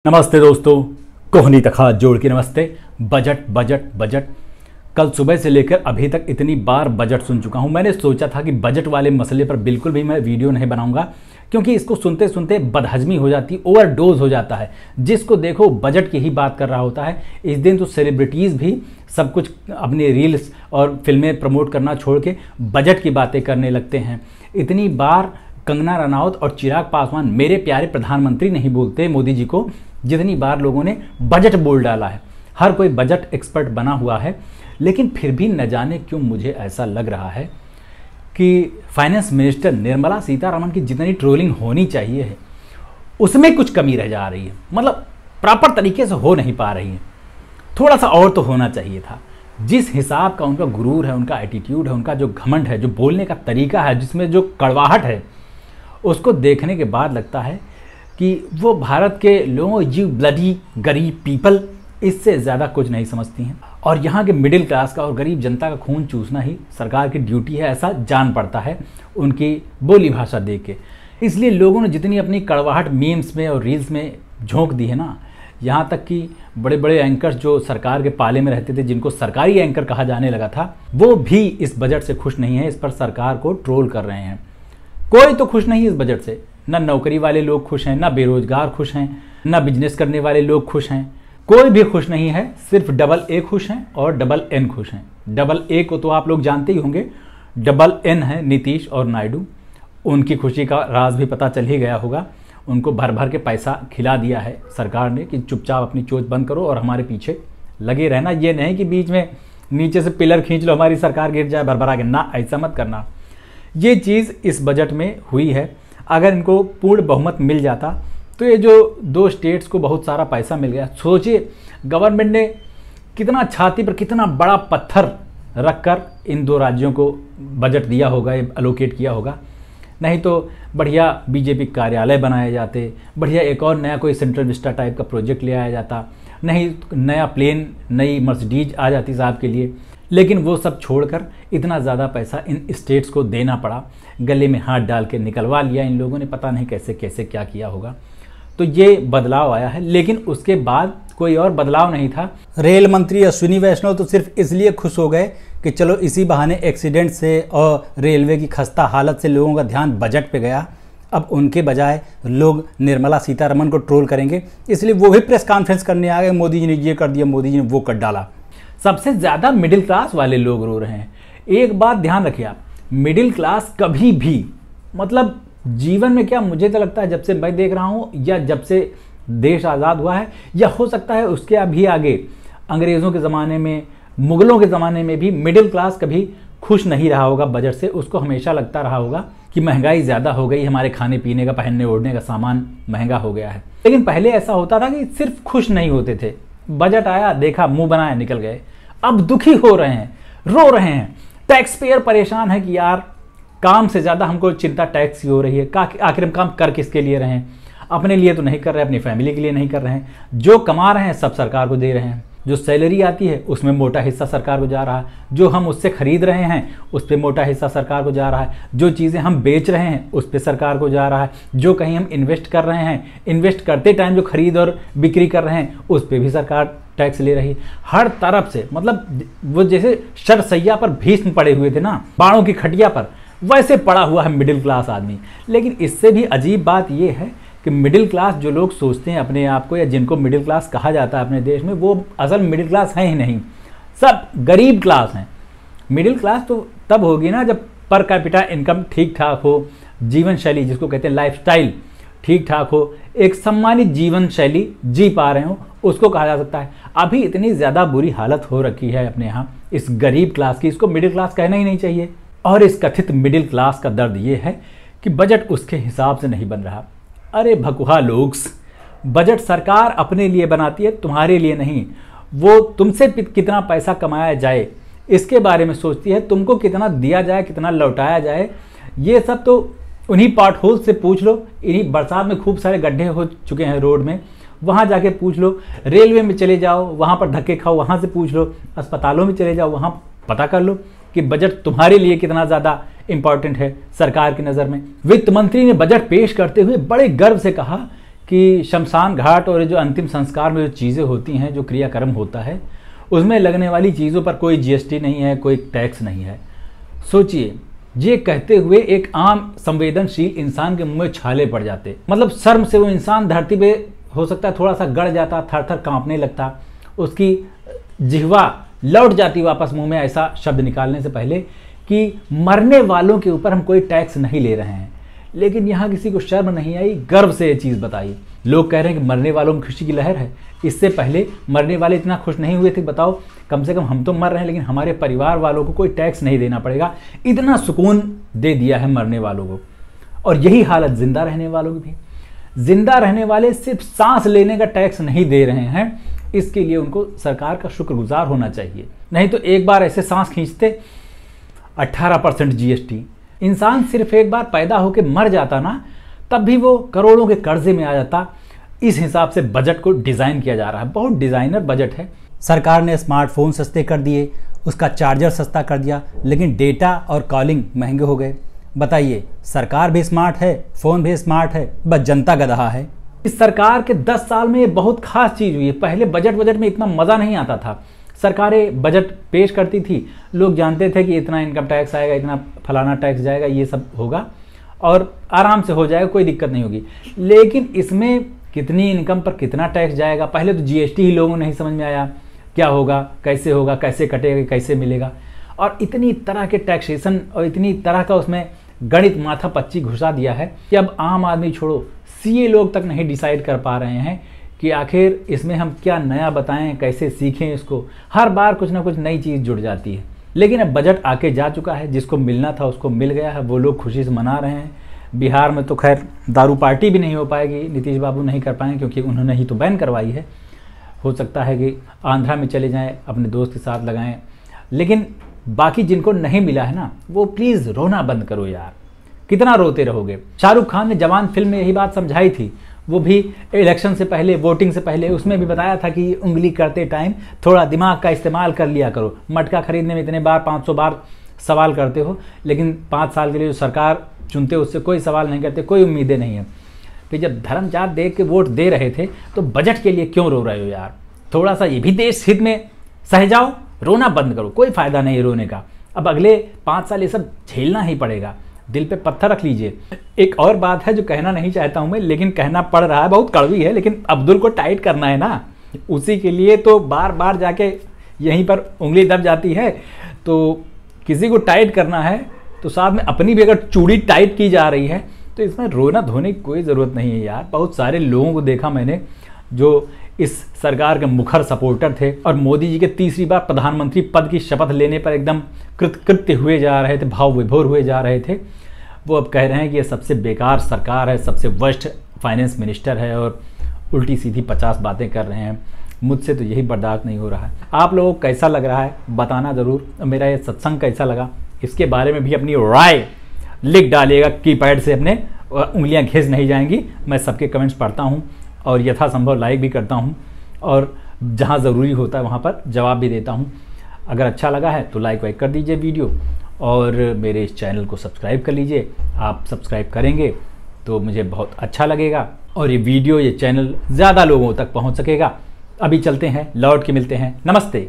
नमस्ते दोस्तों, कोहनी तक हाथ जोड़ के नमस्ते। बजट बजट बजट कल सुबह से लेकर अभी तक इतनी बार बजट सुन चुका हूं। मैंने सोचा था कि बजट वाले मसले पर बिल्कुल भी मैं वीडियो नहीं बनाऊंगा, क्योंकि इसको सुनते सुनते बदहजमी हो जाती, ओवरडोज हो जाता है। जिसको देखो बजट की ही बात कर रहा होता है। इस दिन तो सेलिब्रिटीज़ भी सब कुछ अपने रील्स और फिल्में प्रमोट करना छोड़ के बजट की बातें करने लगते हैं। इतनी बार कंगना रनौत और चिराग पासवान, मेरे प्यारे प्रधानमंत्री, नहीं बोलते मोदी जी को, जितनी बार लोगों ने बजट बोल डाला है। हर कोई बजट एक्सपर्ट बना हुआ है, लेकिन फिर भी न जाने क्यों मुझे ऐसा लग रहा है कि फाइनेंस मिनिस्टर निर्मला सीतारमण की जितनी ट्रोलिंग होनी चाहिए है उसमें कुछ कमी रह जा रही है। मतलब प्रॉपर तरीके से हो नहीं पा रही है। थोड़ा सा और तो होना चाहिए था। जिस हिसाब का उनका गुरूर है, उनका एटीट्यूड है, उनका जो घमंड है, जो बोलने का तरीका है, जिसमें जो कड़वाहट है, उसको देखने के बाद लगता है कि वो भारत के लोगों, यू ब्लडी गरीब पीपल, इससे ज़्यादा कुछ नहीं समझती हैं। और यहाँ के मिडिल क्लास का और गरीब जनता का खून चूसना ही सरकार की ड्यूटी है, ऐसा जान पड़ता है उनकी बोली भाषा देख के। इसलिए लोगों ने जितनी अपनी कड़वाहट मीम्स में और रील्स में झोंक दी है ना, यहाँ तक कि बड़े बड़े एंकर्स जो सरकार के पाले में रहते थे, जिनको सरकारी एंकर कहा जाने लगा था, वो भी इस बजट से खुश नहीं है। इस पर सरकार को ट्रोल कर रहे हैं। कोई तो खुश नहीं है इस बजट से। ना नौकरी वाले लोग खुश हैं, ना बेरोजगार खुश हैं, ना बिजनेस करने वाले लोग खुश हैं। कोई भी खुश नहीं है। सिर्फ डबल ए खुश हैं और डबल एन खुश हैं। डबल ए को तो आप लोग जानते ही होंगे, डबल एन है नीतीश और नायडू। उनकी खुशी का राज भी पता चल ही गया होगा। उनको भर भर के पैसा खिला दिया है सरकार ने कि चुपचाप अपनी चोच बंद करो और हमारे पीछे लगे रहना। ये नहीं कि बीच में नीचे से पिलर खींच लो, हमारी सरकार गिर जाए भरभरा के, ना, ऐसा मत करना। ये चीज़ इस बजट में हुई है। अगर इनको पूर्ण बहुमत मिल जाता तो ये जो दो स्टेट्स को बहुत सारा पैसा मिल गया। सोचिए गवर्नमेंट ने कितना छाती पर कितना बड़ा पत्थर रखकर इन दो राज्यों को बजट दिया होगा, ये अलोकेट किया होगा। नहीं तो बढ़िया बीजेपी कार्यालय बनाए जाते, बढ़िया एक और नया कोई सेंट्रल विस्टा टाइप का प्रोजेक्ट ले आया जाता, नहीं नया प्लेन, नई मर्सिडीज आ जाती साहब के लिए। लेकिन वो सब छोड़कर इतना ज़्यादा पैसा इन स्टेट्स को देना पड़ा। गले में हाथ डाल के निकलवा लिया इन लोगों ने, पता नहीं कैसे कैसे क्या किया होगा। तो ये बदलाव आया है, लेकिन उसके बाद कोई और बदलाव नहीं था। रेल मंत्री अश्विनी वैष्णव तो सिर्फ इसलिए खुश हो गए कि चलो इसी बहाने एक्सीडेंट से और रेलवे की खस्ता हालत से लोगों का ध्यान बजट पे गया। अब उनके बजाय लोग निर्मला सीतारमण को ट्रोल करेंगे, इसलिए वो भी प्रेस कॉन्फ्रेंस करने आ गए। मोदी जी ने ये कर दिया, मोदी जी ने वो कर डाला। सबसे ज़्यादा मिडिल क्लास वाले लोग रो रहे हैं। एक बात ध्यान रखिए आप, मिडिल क्लास कभी भी, मतलब जीवन में क्या, मुझे तो लगता है जब से मैं देख रहा हूँ, या जब से देश आज़ाद हुआ है, या हो सकता है उसके अभी आगे अंग्रेज़ों के ज़माने में, मुग़लों के ज़माने में भी मिडिल क्लास कभी खुश नहीं रहा होगा बजट से। उसको हमेशा लगता रहा होगा कि महंगाई ज़्यादा हो गई, हमारे खाने पीने का, पहनने ओढ़ने का सामान महंगा हो गया है। लेकिन पहले ऐसा होता था कि सिर्फ खुश नहीं होते थे। बजट आया, देखा, मुंह बनाया, निकल गए। अब दुखी हो रहे हैं, रो रहे हैं। टैक्स पेयर परेशान है कि यार काम से ज़्यादा हमको चिंता टैक्स की हो रही है। आखिर हम काम कर किसके लिए रहे हैं? अपने लिए तो नहीं कर रहे, अपनी फैमिली के लिए नहीं कर रहे हैं। जो कमा रहे हैं सब सरकार को दे रहे हैं। जो सैलरी आती है उसमें मोटा हिस्सा सरकार को जा रहा है। जो हम उससे खरीद रहे हैं उस पर मोटा हिस्सा सरकार को जा रहा है। जो चीज़ें हम बेच रहे हैं उस पर सरकार को जा रहा है। जो कहीं हम इन्वेस्ट कर रहे हैं, इन्वेस्ट करते टाइम जो खरीद और बिक्री कर रहे हैं उस पर भी सरकार टैक्स ले रही है। हर तरफ से, मतलब वो जैसे शरसैया पर भीष्म पड़े हुए थे ना, बाणों की खटिया पर, वैसे पड़ा हुआ है मिडिल क्लास आदमी। लेकिन इससे भी अजीब बात यह है कि मिडिल क्लास जो लोग सोचते हैं अपने आप को, या जिनको मिडिल क्लास कहा जाता है अपने देश में, वो असल मिडिल क्लास हैं ही नहीं, सब गरीब क्लास हैं। मिडिल क्लास तो तब होगी ना जब पर कैपिटा इनकम ठीक ठाक हो, जीवन शैली जिसको कहते हैं लाइफस्टाइल ठीक ठाक हो, एक सम्मानित जीवन शैली जी पा रहे हो, उसको कहा जा सकता है। अभी इतनी ज़्यादा बुरी हालत हो रखी है अपने यहाँ इस गरीब क्लास की, इसको मिडिल क्लास कहना ही नहीं चाहिए। और इस कथित मिडिल क्लास का दर्द ये है कि बजट उसके हिसाब से नहीं बन रहा। अरे भकुहा लोग्स, बजट सरकार अपने लिए बनाती है, तुम्हारे लिए नहीं। वो तुमसे कितना पैसा कमाया जाए इसके बारे में सोचती है, तुमको कितना दिया जाए, कितना लौटाया जाए, ये सब तो उन्हीं पॉट होल्स से पूछ लो। इन्हीं बरसात में खूब सारे गड्ढे हो चुके हैं रोड में, वहाँ जाके पूछ लो। रेलवे में चले जाओ, वहाँ पर धक्के खाओ, वहाँ से पूछ लो। अस्पतालों में चले जाओ, वहाँ पता कर लो कि बजट तुम्हारे लिए कितना ज़्यादा इंपॉर्टेंट है सरकार की नज़र में। वित्त मंत्री ने बजट पेश करते हुए बड़े गर्व से कहा कि शमशान घाट और जो अंतिम संस्कार में जो चीज़ें होती हैं, जो क्रियाक्रम होता है, उसमें लगने वाली चीज़ों पर कोई जीएसटी नहीं है, कोई टैक्स नहीं है। सोचिए, ये कहते हुए एक आम संवेदनशील इंसान के मुंह में छाले पड़ जाते। मतलब शर्म से वो इंसान धरती पे हो सकता है थोड़ा सा गड़ जाता, थर थर कांपने लगता, उसकी जिह्वा लौट जाती वापस मुंह में ऐसा शब्द निकालने से पहले कि मरने वालों के ऊपर हम कोई टैक्स नहीं ले रहे हैं। लेकिन यहाँ किसी को शर्म नहीं आई, गर्व से ये चीज़ बताई। लोग कह रहे हैं कि मरने वालों में खुशी की लहर है। इससे पहले मरने वाले इतना खुश नहीं हुए थे। बताओ, कम से कम हम तो मर रहे हैं लेकिन हमारे परिवार वालों को कोई टैक्स नहीं देना पड़ेगा। इतना सुकून दे दिया है मरने वालों को। और यही हालत जिंदा रहने वालों की भी। जिंदा रहने वाले सिर्फ सांस लेने का टैक्स नहीं दे रहे हैं, इसके लिए उनको सरकार का शुक्रगुजार होना चाहिए। नहीं तो एक बार ऐसे सांस खींचते 18% जीएसटी। इंसान सिर्फ एक बार पैदा होकर मर जाता ना, तब भी वो करोड़ों के कर्जे में आ जाता। इस हिसाब से बजट को डिज़ाइन किया जा रहा है। बहुत डिज़ाइनर बजट है। सरकार ने स्मार्टफोन सस्ते कर दिए, उसका चार्जर सस्ता कर दिया, लेकिन डेटा और कॉलिंग महंगे हो गए। बताइए, सरकार भी स्मार्ट है, फ़ोन भी स्मार्ट है, बस जनता गधा है। इस सरकार के 10 साल में ये बहुत खास चीज़ हुई है। पहले बजट में इतना मज़ा नहीं आता था। सरकारें बजट पेश करती थी, लोग जानते थे कि इतना इनकम टैक्स आएगा, इतना फलाना टैक्स जाएगा, ये सब होगा और आराम से हो जाएगा, कोई दिक्कत नहीं होगी। लेकिन इसमें कितनी इनकम पर कितना टैक्स जाएगा, पहले तो जीएसटी ही लोगों को नहीं समझ में आया, क्या होगा, कैसे कटेगा, कैसे मिलेगा। और इतनी तरह के टैक्सेशन और इतनी तरह का उसमें गणित माथा पच्ची घुसा दिया है कि अब आम आदमी छोड़ो, सीए लोग तक नहीं डिसाइड कर पा रहे हैं कि आखिर इसमें हम क्या नया बताएं, कैसे सीखें इसको। हर बार कुछ ना कुछ नई चीज़ जुड़ जाती है। लेकिन अब बजट आके जा चुका है, जिसको मिलना था उसको मिल गया है, वो लोग खुशी से मना रहे हैं। बिहार में तो खैर दारू पार्टी भी नहीं हो पाएगी, नीतीश बाबू नहीं कर पाएंगे क्योंकि उन्होंने ही तो बैन करवाई है। हो सकता है कि आंध्रा में चले जाएं, अपने दोस्त के साथ लगाएं। लेकिन बाकी जिनको नहीं मिला है ना, वो प्लीज़ रोना बंद करो यार, कितना रोते रहोगे। शाहरुख खान ने जवान फिल्म में यही बात समझाई थी, वो भी इलेक्शन से पहले, वोटिंग से पहले। उसमें भी बताया था कि उंगली करते टाइम थोड़ा दिमाग का इस्तेमाल कर लिया करो। मटका खरीदने में इतने बार 500 बार सवाल करते हो, लेकिन 5 साल के लिए जो सरकार चुनते हो उससे कोई सवाल नहीं करते, कोई उम्मीदें नहीं है। फिर जब धर्मजात देख के वोट दे रहे थे तो बजट के लिए क्यों रो रहे हो यार? थोड़ा सा ये भी देश हित में सह जाओ, रोना बंद करो, कोई फ़ायदा नहीं है रोने का। अब अगले 5 साल ये सब झेलना ही पड़ेगा, दिल पे पत्थर रख लीजिए। एक और बात है जो कहना नहीं चाहता हूँ मैं, लेकिन कहना पड़ रहा है, बहुत कड़वी है, लेकिन अब्दुल को टाइट करना है ना, उसी के लिए तो बार बार जाके यहीं पर उंगली दब जाती है। तो किसी को टाइट करना है तो साथ में अपनी भी अगर चूड़ी टाइट की जा रही है तो इसमें रोना धोने की कोई ज़रूरत नहीं है यार। बहुत सारे लोगों को देखा मैंने जो इस सरकार के मुखर सपोर्टर थे और मोदी जी के तीसरी बार प्रधानमंत्री पद की शपथ लेने पर एकदम कृतकृत्य हुए जा रहे थे, भाव विभोर हुए जा रहे थे। वो अब कह रहे हैं कि ये सबसे बेकार सरकार है, सबसे वर्स्ट फाइनेंस मिनिस्टर है और उल्टी सीधी 50 बातें कर रहे हैं। मुझसे तो यही बर्दाश्त नहीं हो रहा है। आप लोगों को कैसा लग रहा है बताना ज़रूर। मेरा ये सत्संग कैसा लगा इसके बारे में भी अपनी राय लिख डालिएगा। कीपैड से अपने उंगलियां घिस नहीं जाएंगी। मैं सबके कमेंट्स पढ़ता हूं और यथासंभव लाइक भी करता हूं और जहां ज़रूरी होता है वहां पर जवाब भी देता हूं। अगर अच्छा लगा है तो लाइक वाइक कर दीजिए वीडियो और मेरे इस चैनल को सब्सक्राइब कर लीजिए। आप सब्सक्राइब करेंगे तो मुझे बहुत अच्छा लगेगा और ये वीडियो, ये चैनल ज़्यादा लोगों तक पहुँच सकेगा। अभी चलते हैं, लौट के मिलते हैं। नमस्ते।